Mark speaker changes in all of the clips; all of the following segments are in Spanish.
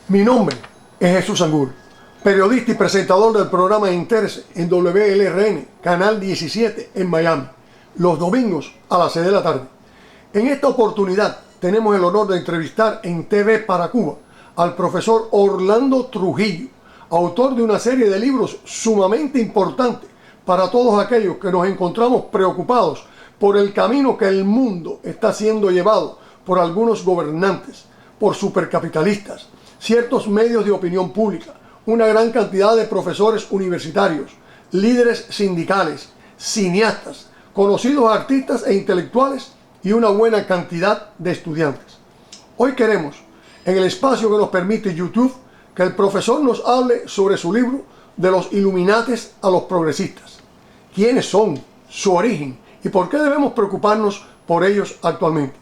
Speaker 1: Mi nombre es Jesús Angulo, periodista y presentador del programa de interés en WLRN, Canal 17 en Miami, los domingos a las 6 de la tarde. En esta oportunidad tenemos el honor de entrevistar en TV para Cuba al profesor Orlando Trujillo, autor de una serie de libros sumamente importantes para todos aquellos que nos encontramos preocupados por el camino que el mundo está siendo llevado por algunos gobernantes, por supercapitalistas, ciertos medios de opinión pública, una gran cantidad de profesores universitarios, líderes sindicales, cineastas, conocidos artistas e intelectuales y una buena cantidad de estudiantes. Hoy queremos, en el espacio que nos permite YouTube, que el profesor nos hable sobre su libro De los Illuminates a los progresistas. ¿Quiénes son? Su origen y por qué debemos preocuparnos por ellos actualmente.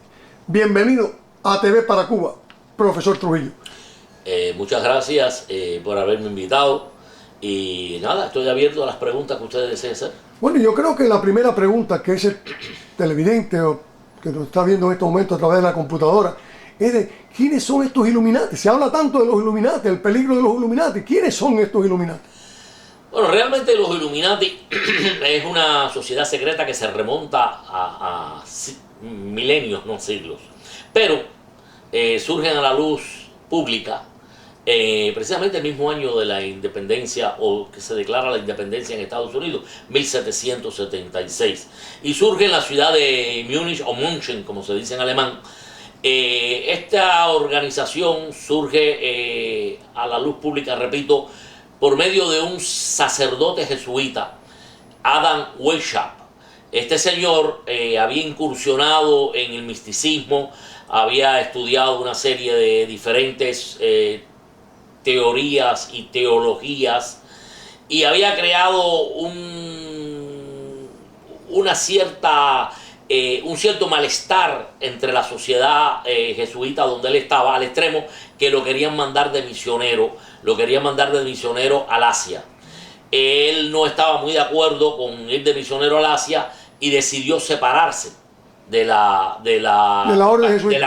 Speaker 1: Bienvenido a TV para Cuba, profesor Trujillo.
Speaker 2: Muchas gracias por haberme invitado y nada, estoy abierto a las preguntas que ustedes deseen hacer.
Speaker 1: Bueno, yo creo que la primera pregunta que ese televidente o que nos está viendo en este momento a través de la computadora es de ¿quiénes son estos Illuminati? Se habla tanto de los Illuminati, el peligro de los Illuminati. ¿Quiénes son estos Illuminati?
Speaker 2: Bueno, realmente los Illuminati es una sociedad secreta que se remonta a milenios, no siglos, pero surgen a la luz pública precisamente el mismo año de la independencia, o que se declara la independencia en Estados Unidos, 1776, y surge en la ciudad de Múnich o München, como se dice en alemán. Esta organización surge a la luz pública, repito, por medio de un sacerdote jesuita, Adam Weishaupt. Este señor había incursionado en el misticismo, había estudiado una serie de diferentes teorías y teologías y había creado un cierto malestar entre la sociedad jesuita donde él estaba, al extremo que lo querían mandar de misionero, al Asia. Él no estaba muy de acuerdo con ir de misionero al Asia y decidió separarse de la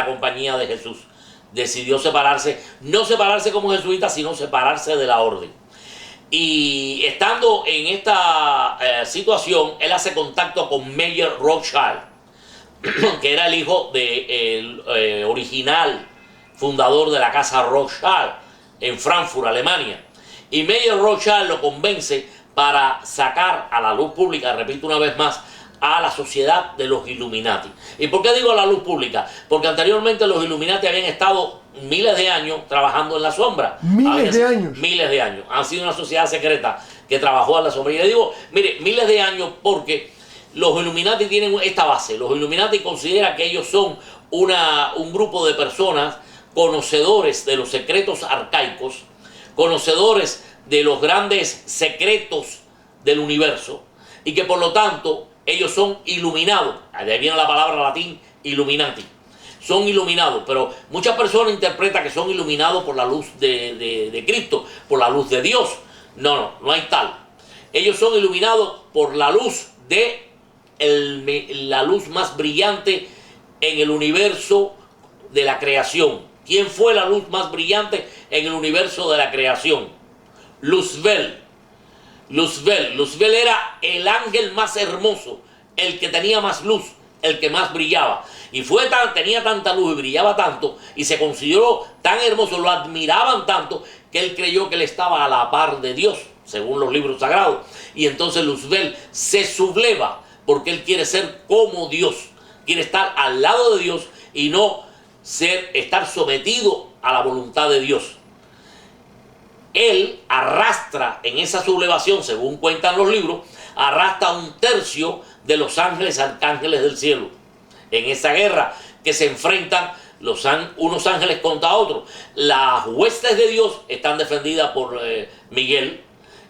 Speaker 2: compañía de Jesús. Decidió separarse, no separarse como jesuita, sino separarse de la orden. Y estando en esta situación, él hace contacto con Mayer Rothschild, que era el hijo del original fundador de la casa Rothschild en Frankfurt, Alemania. Y Mayer Rothschild lo convence para sacar a la luz pública, repito una vez más, a la sociedad de los Illuminati. ¿Y por qué digo a la luz pública? Porque anteriormente los Illuminati habían estado miles de años trabajando en la sombra. Miles de años. Han sido una sociedad secreta que trabajó en la sombra. Y le digo, mire, miles de años porque los Illuminati tienen esta base. Los Illuminati consideran que ellos son un grupo de personas conocedores de los secretos arcaicos, conocedores de los grandes secretos del universo, y que por lo tanto ellos son iluminados. De ahí viene la palabra latín illuminati. Son iluminados, pero muchas personas interpretan que son iluminados por la luz de Cristo, por la luz de Dios. No hay tal. Ellos son iluminados por la luz la luz más brillante en el universo de la creación. ¿Quién fue la luz más brillante en el universo de la creación? Luzbel. Luzbel era el ángel más hermoso, el que tenía más luz, el que más brillaba. Y tenía tanta luz y brillaba tanto, y se consideró tan hermoso, lo admiraban tanto, que él creyó que él estaba a la par de Dios, según los libros sagrados. Y entonces Luzbel se subleva, porque él quiere ser como Dios, quiere estar al lado de Dios y no estar sometido a la voluntad de Dios. Él arrastra en esa sublevación, según cuentan los libros, arrastra 1/3 de los ángeles arcángeles del cielo. En esa guerra que se enfrentan unos ángeles contra otros. Las huestes de Dios están defendidas por Miguel,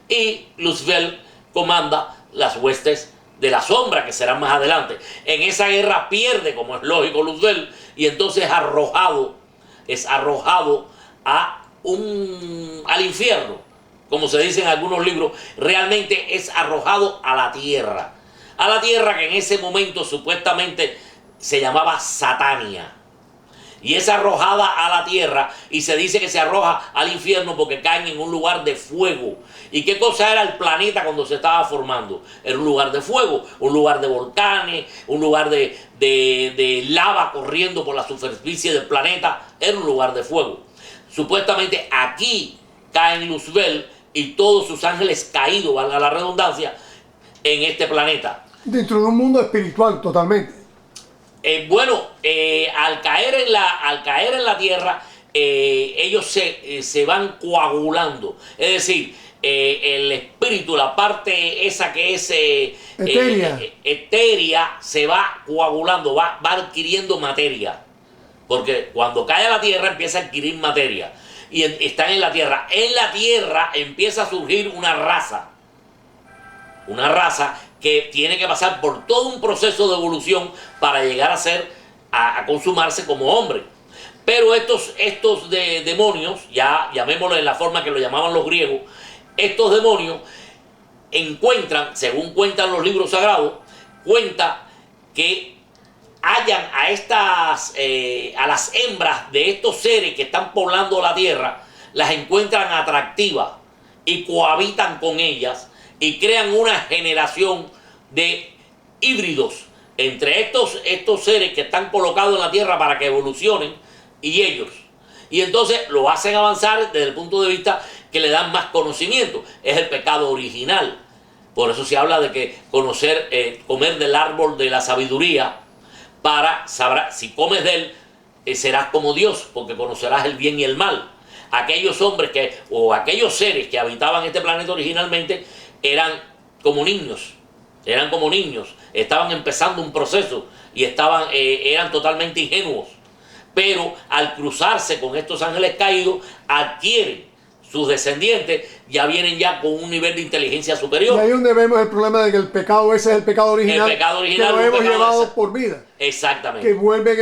Speaker 2: y Luzbel comanda las huestes de la sombra, que serán más adelante. En esa guerra pierde, como es lógico, Luzbel, y entonces es arrojado al infierno, como se dice en algunos libros. Realmente es arrojado a la tierra que en ese momento supuestamente se llamaba Satania. Y es arrojada a la tierra, y se dice que se arroja al infierno porque caen en un lugar de fuego. ¿Y qué cosa era el planeta cuando se estaba formando? Era un lugar de fuego, un lugar de volcanes, un lugar de lava corriendo por la superficie del planeta. Era un lugar de fuego. Supuestamente aquí caen Luzbel y todos sus ángeles caídos, valga la redundancia, en este planeta.
Speaker 1: Dentro de un mundo espiritual totalmente.
Speaker 2: Al caer en la tierra, ellos se van coagulando. Es decir, el espíritu, la parte esa que es etérea, se va coagulando, va adquiriendo materia. Porque cuando cae a la tierra empieza a adquirir materia. Y están en la tierra. En la tierra empieza a surgir una raza. Una raza que tiene que pasar por todo un proceso de evolución para llegar a consumarse como hombre. Pero estos demonios, ya llamémoslo en la forma que lo llamaban los griegos, estos demonios encuentran, según cuentan los libros sagrados, cuenta que hallan a las hembras de estos seres que están poblando la tierra, las encuentran atractivas y cohabitan con ellas y crean una generación de híbridos entre estos seres que están colocados en la tierra para que evolucionen y ellos. Y entonces lo hacen avanzar desde el punto de vista que le dan más conocimiento. Es el pecado original. Por eso se habla de que comer del árbol de la sabiduría, si comes de él, serás como Dios, porque conocerás el bien y el mal. Aquellos aquellos seres que habitaban este planeta originalmente eran como niños, estaban empezando un proceso y eran totalmente ingenuos. Pero al cruzarse con estos ángeles caídos, adquieren sus descendientes, ya vienen ya con un nivel de inteligencia superior.
Speaker 1: Y ahí es donde vemos el problema de que el pecado ese es el pecado original, que lo hemos llevado por vida.
Speaker 2: Exactamente.
Speaker 1: Que vuelve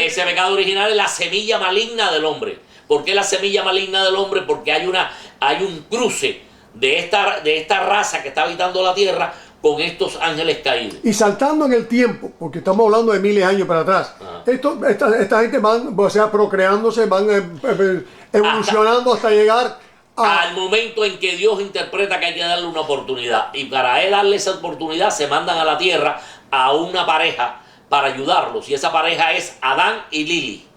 Speaker 2: ese pecado original es la semilla maligna del hombre. ¿Por qué la semilla maligna del hombre? Porque hay un cruce de esta raza que está habitando la tierra con estos ángeles caídos.
Speaker 1: Y saltando en el tiempo, porque estamos hablando de miles de años para atrás, esta gente van, procreándose, van evolucionando hasta llegar
Speaker 2: al momento en que Dios interpreta que hay que darle una oportunidad. Y para él darle esa oportunidad se mandan a la tierra a una pareja para ayudarlos. Y esa pareja es Adán y Lili.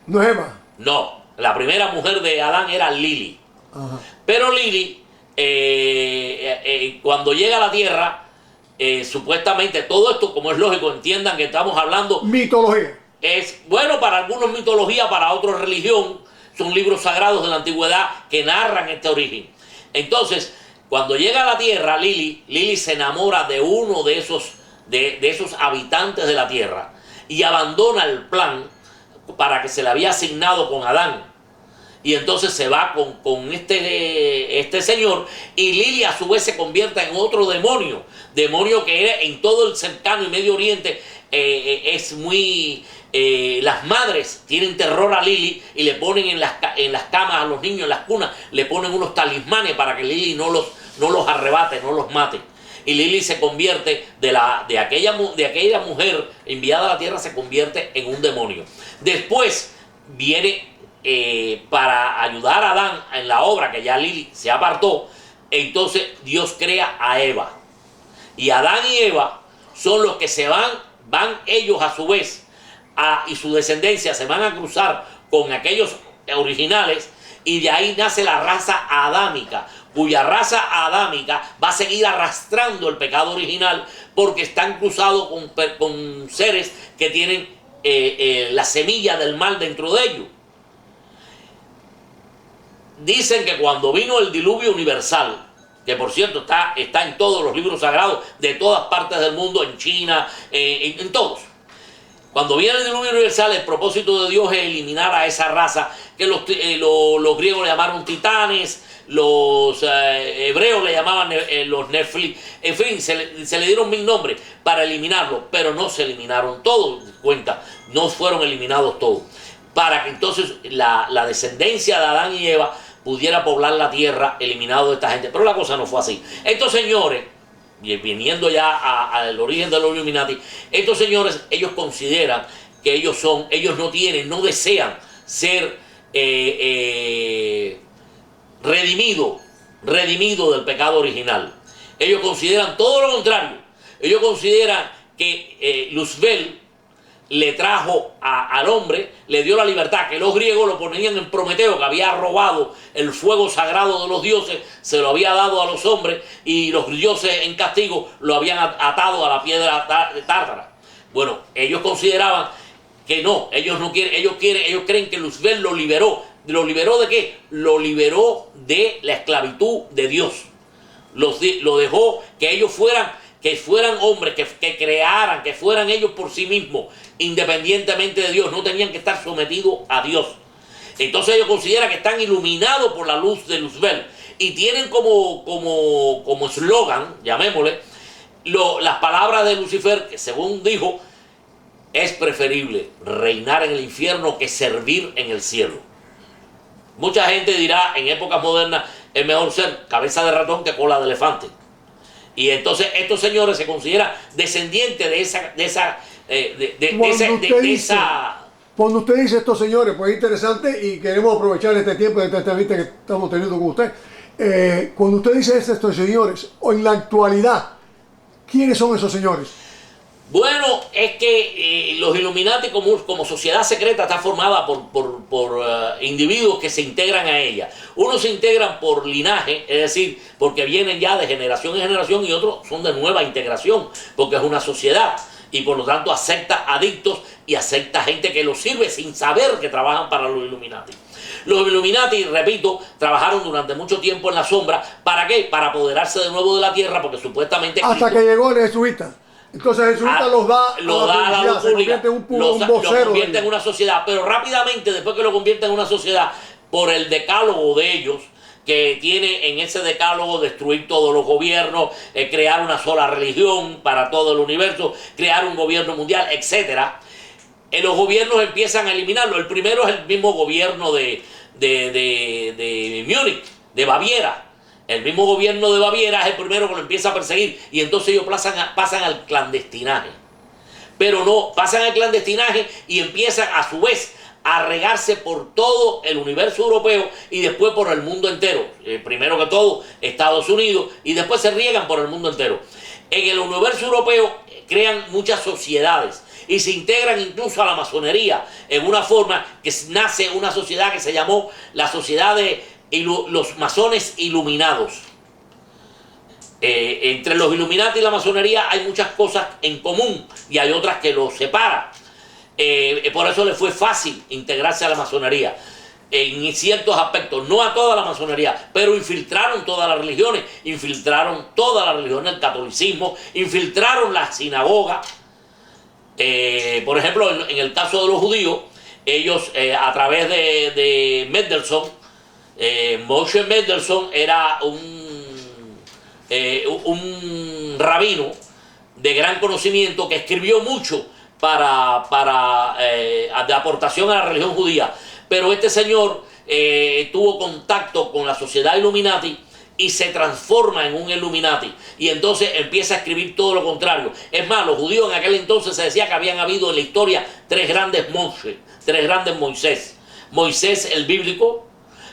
Speaker 1: ¿No es Eva?
Speaker 2: No, la primera mujer de Adán era Lili.
Speaker 1: Ajá.
Speaker 2: Pero Lili, cuando llega a la tierra, supuestamente todo esto, como es lógico, entiendan que estamos hablando...
Speaker 1: Mitología.
Speaker 2: Es, bueno, para algunos mitología, para otros religión, son libros sagrados de la antigüedad que narran este origen. Entonces, cuando llega a la tierra, Lili se enamora de uno de esos habitantes de la tierra y abandona el plan para que se le había asignado con Adán. Y entonces se va con este señor, y Lili a su vez se convierte en otro demonio que era en todo el cercano y Medio Oriente. Es muy... las madres tienen terror a Lili y le ponen en las camas a los niños, en las cunas, le ponen unos talismanes para que Lili no los arrebate, no los mate. Y Lili se convierte de aquella mujer enviada a la tierra, se convierte en un demonio. Después viene para ayudar a Adán en la obra, que ya Lili se apartó. Entonces Dios crea a Eva. Y Adán y Eva son los que van ellos a su vez, y su descendencia se van a cruzar con aquellos originales, y de ahí nace la raza adámica, cuya raza adámica va a seguir arrastrando el pecado original, porque están cruzados con seres que tienen la semilla del mal dentro de ellos. Dicen que cuando vino el diluvio universal, que por cierto está en todos los libros sagrados de todas partes del mundo, en China, en todos. Cuando viene el diluvio universal, el propósito de Dios es eliminar a esa raza que los griegos le llamaron titanes, los hebreos le llamaban los Nefli. En fin, se le dieron 1000 nombres para eliminarlos, pero no se eliminaron todos, no fueron eliminados todos. Para que entonces la descendencia de Adán y Eva pudiera poblar la tierra, eliminado de esta gente. Pero la cosa no fue así. Estos señores, y viniendo ya al origen de los Illuminati, estos señores, ellos consideran que ellos son, ellos no tienen, no desean ser redimidos del pecado original. Ellos consideran todo lo contrario. Ellos consideran que Luzbel le trajo al hombre, le dio la libertad, que los griegos lo ponían en Prometeo, que había robado el fuego sagrado de los dioses, se lo había dado a los hombres y los dioses en castigo lo habían atado a la piedra tártara. Bueno, ellos consideraban que no, ellos no quieren, ellos creen que Luzbel lo liberó. ¿Lo liberó de qué? Lo liberó de la esclavitud de Dios. Lo dejó que ellos fueran hombres, que crearan, que fueran ellos por sí mismos, independientemente de Dios, no tenían que estar sometidos a Dios. Entonces ellos consideran que están iluminados por la luz de Luzbel y tienen como eslogan, llamémosle, las palabras de Lucifer, que según dijo, es preferible reinar en el infierno que servir en el cielo. Mucha gente dirá, en épocas modernas, es mejor ser cabeza de ratón que cola de elefante. Y entonces estos señores se consideran descendientes de esa...
Speaker 1: Cuando usted dice estos señores, pues es interesante y queremos aprovechar este tiempo de esta entrevista que estamos teniendo con usted. Cuando usted dice estos señores, o en la actualidad, ¿quiénes son esos señores?
Speaker 2: Bueno, es que los Illuminati como sociedad secreta está formada por individuos que se integran a ella. Unos se integran por linaje, es decir, porque vienen ya de generación en generación, y otros son de nueva integración, porque es una sociedad y por lo tanto acepta adictos y acepta gente que los sirve sin saber que trabajan para los Illuminati. Los Illuminati, repito, trabajaron durante mucho tiempo en la sombra. ¿Para qué? Para apoderarse de nuevo de la tierra, porque supuestamente...
Speaker 1: Hasta que llegó el jesuita. Entonces el jesuita los da a la luz pública,
Speaker 2: lo convierte en una sociedad, pero rápidamente, después que lo convierte en una sociedad, por el decálogo de ellos, que tiene en ese decálogo destruir todos los gobiernos, crear una sola religión para todo el universo, crear un gobierno mundial, etc. Los gobiernos empiezan a eliminarlo. El primero es el mismo gobierno de Múnich, de Baviera. El mismo gobierno de Baviera es el primero que lo empieza a perseguir, y entonces ellos pasan al clandestinaje. Pero no, pasan al clandestinaje y empiezan a su vez a regarse por todo el universo europeo y después por el mundo entero. Primero que todo Estados Unidos, y después se riegan por el mundo entero. En el universo europeo crean muchas sociedades y se integran incluso a la masonería, en una forma que nace una sociedad que se llamó la Sociedad de los Masones Iluminados. Entre los Illuminati y la masonería hay muchas cosas en común y hay otras que los separan. Por eso les fue fácil integrarse a la masonería en ciertos aspectos, no a toda la masonería, pero infiltraron todas las religiones, el catolicismo, infiltraron las sinagogas. Por ejemplo, en el caso de los judíos, ellos a través de Mendelssohn, Moshe Mendelssohn era un rabino de gran conocimiento que escribió mucho de aportación a la religión judía, pero este señor tuvo contacto con la sociedad Illuminati y se transforma en un Illuminati, y entonces empieza a escribir todo lo contrario. Es más, los judíos en aquel entonces se decía que habían habido en la historia tres grandes Moisés: Moisés el bíblico,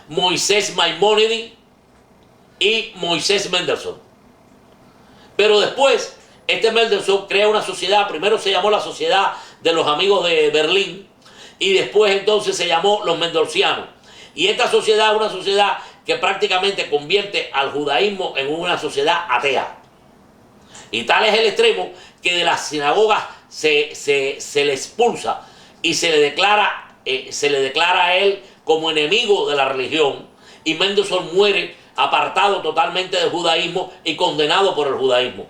Speaker 2: Moisés Maimónides y Moisés Mendelssohn. Pero después este Mendelssohn crea una sociedad. Primero se llamó la Sociedad de los Amigos de Berlín, y después entonces se llamó los Mendelssohnianos. Y esta sociedad es una sociedad que prácticamente convierte al judaísmo en una sociedad atea. Y tal es el extremo que de las sinagogas se le expulsa y se le declara a él como enemigo de la religión, y Mendelssohn muere apartado totalmente del judaísmo y condenado por el judaísmo.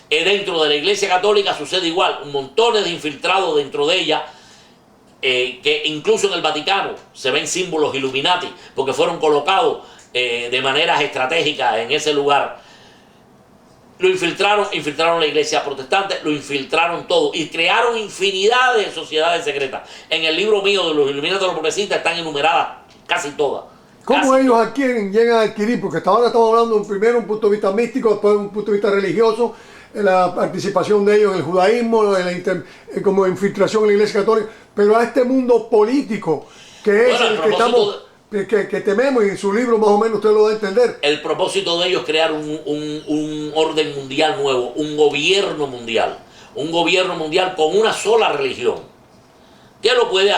Speaker 2: Dentro de la Iglesia Católica sucede igual, montones de infiltrados dentro de ella, que incluso en el Vaticano se ven símbolos Illuminati porque fueron colocados de maneras estratégicas en ese lugar. Lo infiltraron la Iglesia protestante, lo infiltraron todo y crearon infinidad de sociedades secretas. En el libro mío de los Illuminati de los progresistas están enumeradas casi todas.
Speaker 1: ¿Cómo ellos llegan a adquirir? Porque hasta ahora estamos hablando primero un punto de vista místico, después un punto de vista religioso. la participación de ellos en el judaísmo, como infiltración en la Iglesia Católica, pero a este mundo político que es el que estamos, que tememos, y en su libro más o menos usted lo da a entender.
Speaker 2: El propósito de ellos es crear un orden mundial nuevo, un gobierno mundial con una sola religión, que lo puede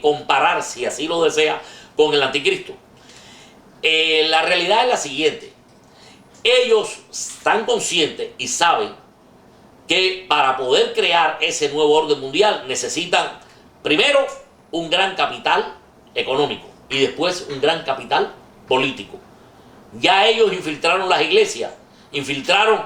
Speaker 2: comparar, si así lo desea, con el anticristo. La realidad es la siguiente: ellos están conscientes y saben que para poder crear ese nuevo orden mundial necesitan primero un gran capital económico y después un gran capital político. Ya ellos infiltraron las iglesias, infiltraron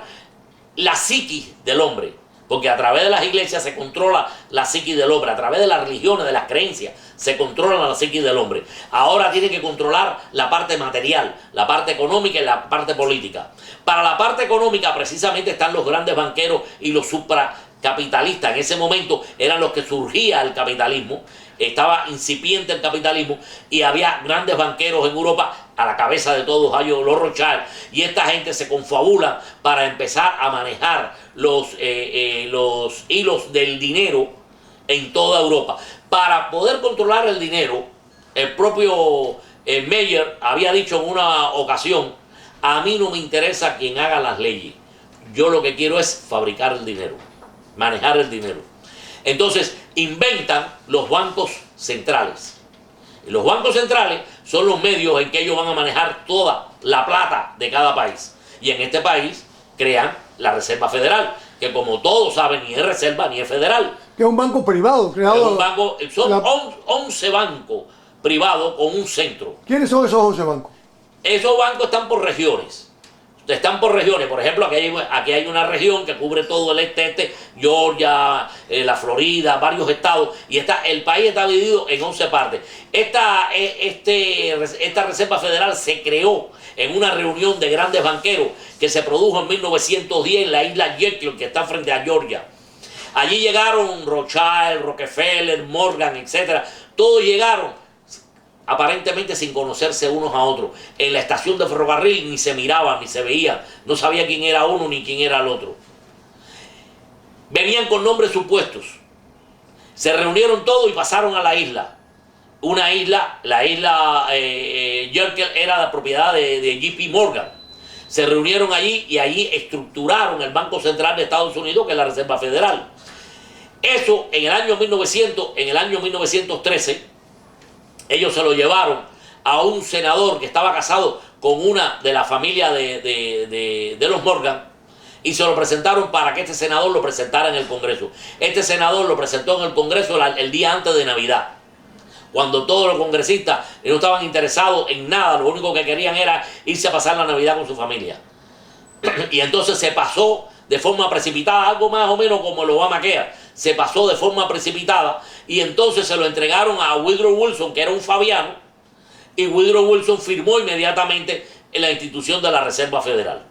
Speaker 2: la psiquis del hombre, porque a través de las iglesias se controla la psiquis del hombre, a través de las religiones, de las creencias, se controla la psiquis del hombre. Ahora tiene que controlar la parte material, la parte económica y la parte política. Para la parte económica precisamente están los grandes banqueros y los supracapitalistas. En ese momento eran los que surgía el capitalismo, estaba incipiente el capitalismo y había grandes banqueros en Europa, a la cabeza de todos ellos los Rothschild, y esta gente se confabula para empezar a manejar los hilos del dinero en toda Europa. Para poder controlar el dinero, el propio Meyer había dicho en una ocasión: a mí no me interesa quien haga las leyes, yo lo que quiero es fabricar el dinero, manejar el dinero. Entonces inventan los bancos centrales. Y los bancos centrales son los medios en que ellos van a manejar toda la plata de cada país. Y en este país crean la Reserva Federal, que como todos saben ni es reserva ni es federal.
Speaker 1: Que es un banco privado creado.
Speaker 2: Es un banco, son 11 bancos privados con un centro.
Speaker 1: ¿Quiénes son esos 11 bancos?
Speaker 2: Esos bancos están por regiones. Están por regiones. Por ejemplo, aquí hay una región que cubre todo el este, Georgia, la Florida, varios estados, y el país está dividido en 11 partes. Esta Reserva Federal se creó en una reunión de grandes banqueros que se produjo en 1910 en la isla Jekyll, que está frente a Georgia. Allí llegaron Rothschild, Rockefeller, Morgan, etc. Todos llegaron aparentemente sin conocerse unos a otros. En la estación de ferrocarril ni se miraban, ni se veían. No sabía quién era uno ni quién era el otro. Venían con nombres supuestos. Se reunieron todos y pasaron a la isla. Una isla, la isla Jekyll, era la propiedad de JP Morgan. Se reunieron allí y allí estructuraron el Banco Central de Estados Unidos, que es la Reserva Federal. Eso en el año 1913, ellos se lo llevaron a un senador que estaba casado con una de la familia de los Morgan, y se lo presentaron para que este senador lo presentara en el Congreso. Este senador lo presentó en el Congreso el día antes de Navidad, cuando todos los congresistas no estaban interesados en nada, lo único que querían era irse a pasar la Navidad con su familia. Y entonces se pasó de forma precipitada, algo más o menos como el Obamacare. Se pasó de forma precipitada y entonces se lo entregaron a Woodrow Wilson, que era un fabiano, y Woodrow Wilson firmó inmediatamente en la institución de la Reserva Federal.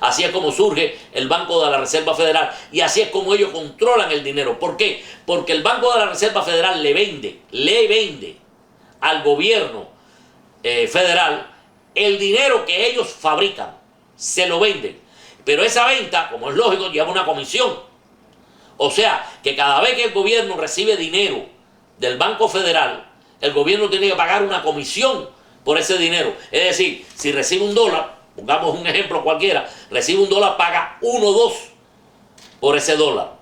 Speaker 2: Así es como surge el Banco de la Reserva Federal y así es como ellos controlan el dinero. ¿Por qué? Porque el Banco de la Reserva Federal le vende al gobierno federal el dinero que ellos fabrican, se lo venden. Pero esa venta, como es lógico, lleva una comisión. O sea, que cada vez que el gobierno recibe dinero del Banco Federal, el gobierno tiene que pagar una comisión por ese dinero. Es decir, si recibe $1, pongamos un ejemplo cualquiera, recibe $1, paga 1.2 por ese dólar.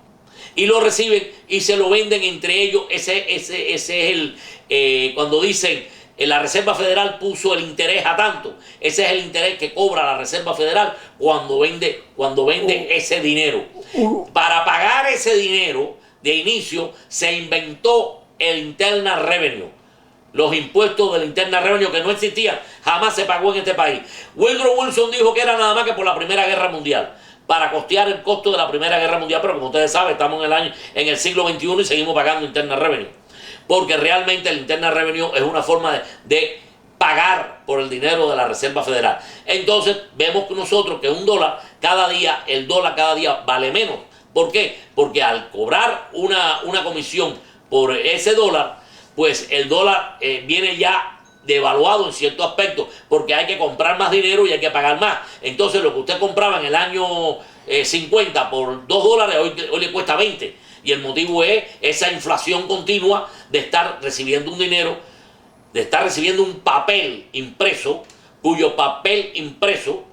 Speaker 2: Y lo reciben y se lo venden entre ellos. Ese es cuando dicen la Reserva Federal puso el interés a tanto. Ese es el interés que cobra la Reserva Federal cuando vende ese dinero. Para pagar ese dinero, de inicio, se inventó el Internal Revenue. Los impuestos del Internal Revenue, que no existían, jamás se pagó en este país. Woodrow Wilson dijo que era nada más que por la Primera Guerra Mundial, para costear el costo de la Primera Guerra Mundial, pero como ustedes saben, estamos en el siglo XXI y seguimos pagando Internal Revenue. Porque realmente el Internal Revenue es una forma de pagar por el dinero de la Reserva Federal. Entonces vemos nosotros que el dólar cada día vale menos. ¿Por qué? Porque al cobrar una comisión por ese dólar, pues el dólar viene ya devaluado en cierto aspecto, porque hay que comprar más dinero y hay que pagar más. Entonces lo que usted compraba en el año 50 por $2, hoy le cuesta 20. Y el motivo es esa inflación continua de estar recibiendo un dinero, de estar recibiendo un papel impreso, cuyo papel impreso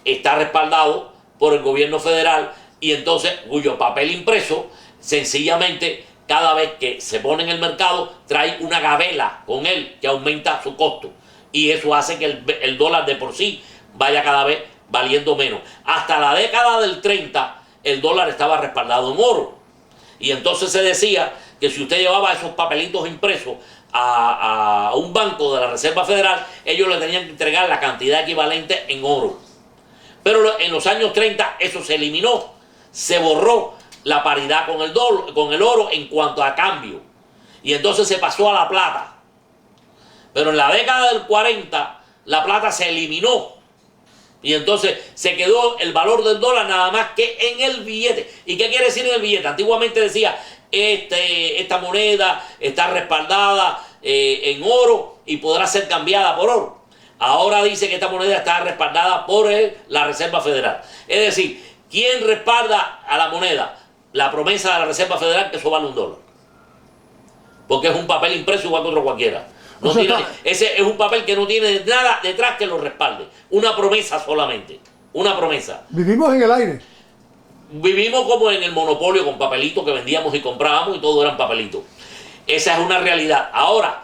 Speaker 2: está respaldado por el gobierno federal, y entonces cuyo papel impreso sencillamente cada vez que se pone en el mercado trae una gabela con él que aumenta su costo, y eso hace que el dólar de por sí vaya cada vez valiendo menos. Hasta la década del 30 el dólar estaba respaldado en oro, y entonces se decía que si usted llevaba esos papelitos impresos a un banco de la Reserva Federal, ellos le tenían que entregar la cantidad equivalente en oro. Pero en los años 30 eso se eliminó, se borró la paridad con el oro en cuanto a cambio, y entonces se pasó a la plata. Pero en la década del 40 la plata se eliminó, y entonces se quedó el valor del dólar nada más que en el billete. ¿Y qué quiere decir en el billete? Antiguamente decía, esta moneda está respaldada en oro y podrá ser cambiada por oro. Ahora dice que esta moneda está respaldada por la Reserva Federal. Es decir, ¿quién respalda a la moneda? La promesa de la Reserva Federal que eso vale $1. Porque es un papel impreso igual que otro cualquiera. Ese es un papel que no tiene nada detrás que lo respalde. Una promesa solamente. Una promesa.
Speaker 1: Vivimos en el aire.
Speaker 2: Vivimos como en el monopolio, con papelitos que vendíamos y comprábamos y todo eran papelitos. Esa es una realidad. Ahora,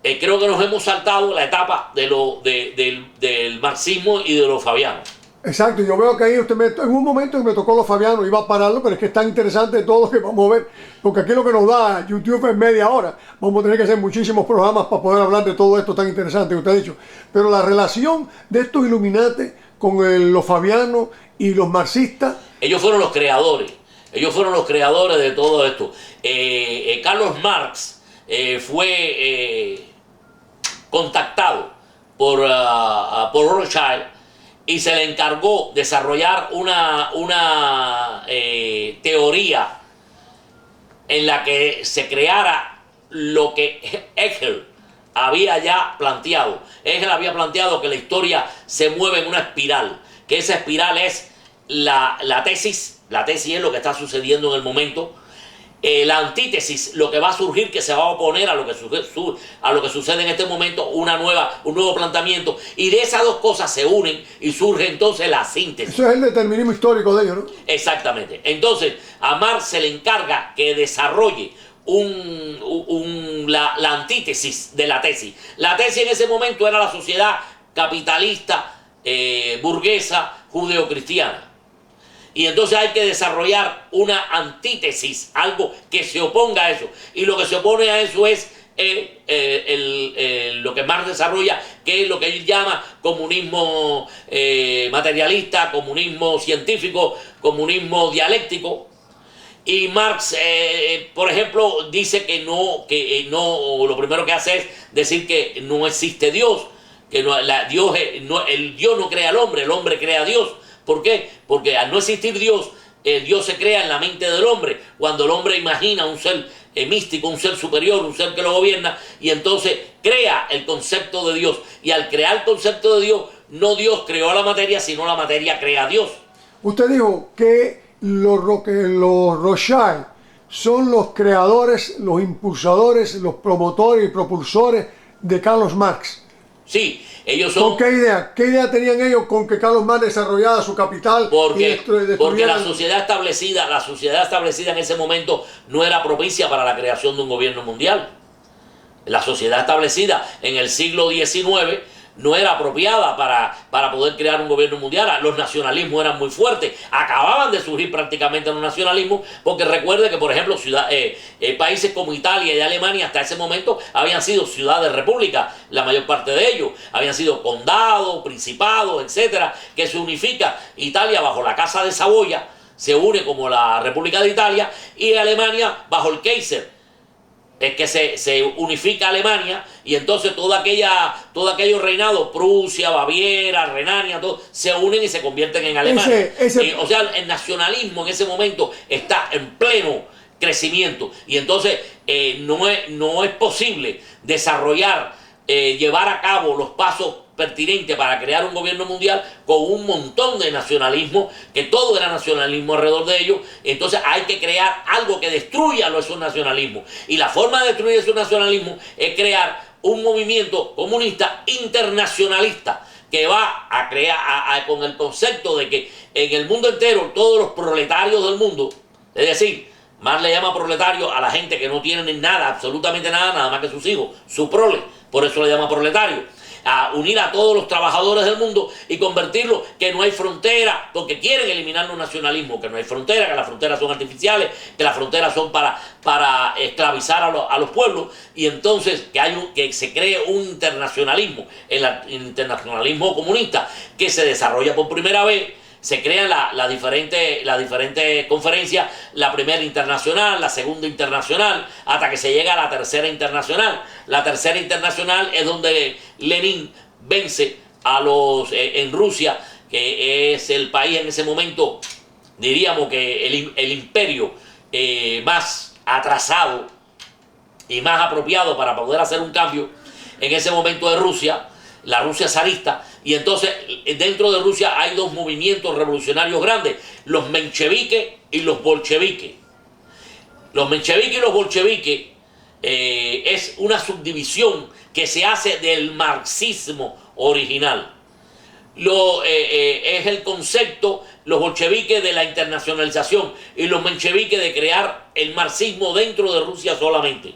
Speaker 2: creo que nos hemos saltado la etapa del marxismo y de los fabianos.
Speaker 1: Exacto, yo veo que ahí en un momento que me tocó los fabianos, iba a pararlo, pero es que es tan interesante todo que vamos a ver, porque aquí lo que nos da YouTube es media hora, vamos a tener que hacer muchísimos programas para poder hablar de todo esto tan interesante que usted ha dicho, pero la relación de estos Illuminati con los fabianos y los marxistas.
Speaker 2: Ellos fueron los creadores de todo esto. Carlos Marx fue contactado por Rothschild, y se le encargó desarrollar una teoría en la que se creara lo que Hegel había ya planteado. Hegel había planteado que la historia se mueve en una espiral, que esa espiral es la tesis es lo que está sucediendo en el momento, la antítesis, lo que va a surgir, que se va a oponer a lo que sucede en este momento, un nuevo planteamiento, y de esas dos cosas se unen y surge entonces la síntesis.
Speaker 1: Eso es el determinismo histórico de ellos, ¿no?
Speaker 2: Exactamente. Entonces a Marx se le encarga que desarrolle la antítesis de la tesis. La tesis en ese momento era la sociedad capitalista, burguesa, judeocristiana. Y entonces hay que desarrollar una antítesis, algo que se oponga a eso. Y lo que se opone a eso es lo que Marx desarrolla, que es lo que él llama comunismo materialista, comunismo científico, comunismo dialéctico. Y Marx, por ejemplo, dice que lo primero que hace es decir que no existe Dios, que el Dios no crea al hombre, el hombre crea a Dios. ¿Por qué? Porque al no existir Dios, Dios se crea en la mente del hombre, cuando el hombre imagina un ser místico, un ser superior, un ser que lo gobierna, y entonces crea el concepto de Dios. Y al crear el concepto de Dios, no Dios creó la materia, sino la materia crea a Dios.
Speaker 1: Usted dijo que los Rothschild son los creadores, los impulsadores, los promotores y propulsores de Carlos Marx.
Speaker 2: Sí, ellos son...
Speaker 1: ¿Con qué idea? ¿Qué idea tenían ellos con que Carlos Marx desarrollara su capital?
Speaker 2: Porque la sociedad establecida en ese momento no era propicia para la creación de un gobierno mundial. La sociedad establecida en el siglo XIX no era apropiada para poder crear un gobierno mundial. Los nacionalismos eran muy fuertes, acababan de surgir prácticamente los nacionalismos, porque recuerde que, por ejemplo, países como Italia y Alemania hasta ese momento habían sido ciudades repúblicas, la mayor parte de ellos habían sido condados, principados, etcétera, que se unifica. Italia bajo la Casa de Saboya se une como la República de Italia, y Alemania bajo el Kaiser. Es que se unifica Alemania, y entonces todo aquellos reinados, Prusia, Baviera, Renania, todo, se unen y se convierten en Alemania. O sea, el nacionalismo en ese momento está en pleno crecimiento, y entonces no es posible desarrollar llevar a cabo los pasos pertinentes para crear un gobierno mundial con un montón de nacionalismo, que todo era nacionalismo alrededor de ellos. Entonces hay que crear algo que destruya esos nacionalismos. Y la forma de destruir esos nacionalismos es crear un movimiento comunista internacionalista que va a crear con el concepto de que en el mundo entero todos los proletarios del mundo, es decir, Marx le llama proletario a la gente que no tiene nada, absolutamente nada, nada más que sus hijos, su prole, por eso le llama proletario. A unir a todos los trabajadores del mundo y convertirlo que no hay frontera, porque quieren eliminar los nacionalismos, que no hay frontera, que las fronteras son artificiales, que las fronteras son para esclavizar a los pueblos, y entonces que se cree un internacionalismo, el internacionalismo comunista, que se desarrolla por primera vez. Se crean las diferentes conferencias, la primera internacional, la segunda internacional, hasta que se llega a la tercera internacional. La tercera internacional es donde Lenin vence en Rusia, que es el país en ese momento, diríamos que el imperio más atrasado y más apropiado para poder hacer un cambio en ese momento de Rusia, la Rusia zarista. Y entonces dentro de Rusia hay dos movimientos revolucionarios grandes, los mencheviques y los bolcheviques. Los mencheviques y los bolcheviques es una subdivisión que se hace del marxismo original. Es el concepto, los bolcheviques, de la internacionalización, y los mencheviques de crear el marxismo dentro de Rusia solamente.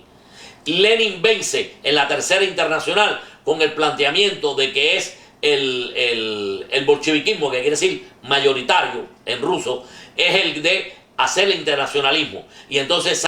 Speaker 2: Lenin vence en la tercera internacional con el planteamiento de que es el bolcheviquismo, que quiere decir mayoritario en ruso, es el de hacer el internacionalismo. Y entonces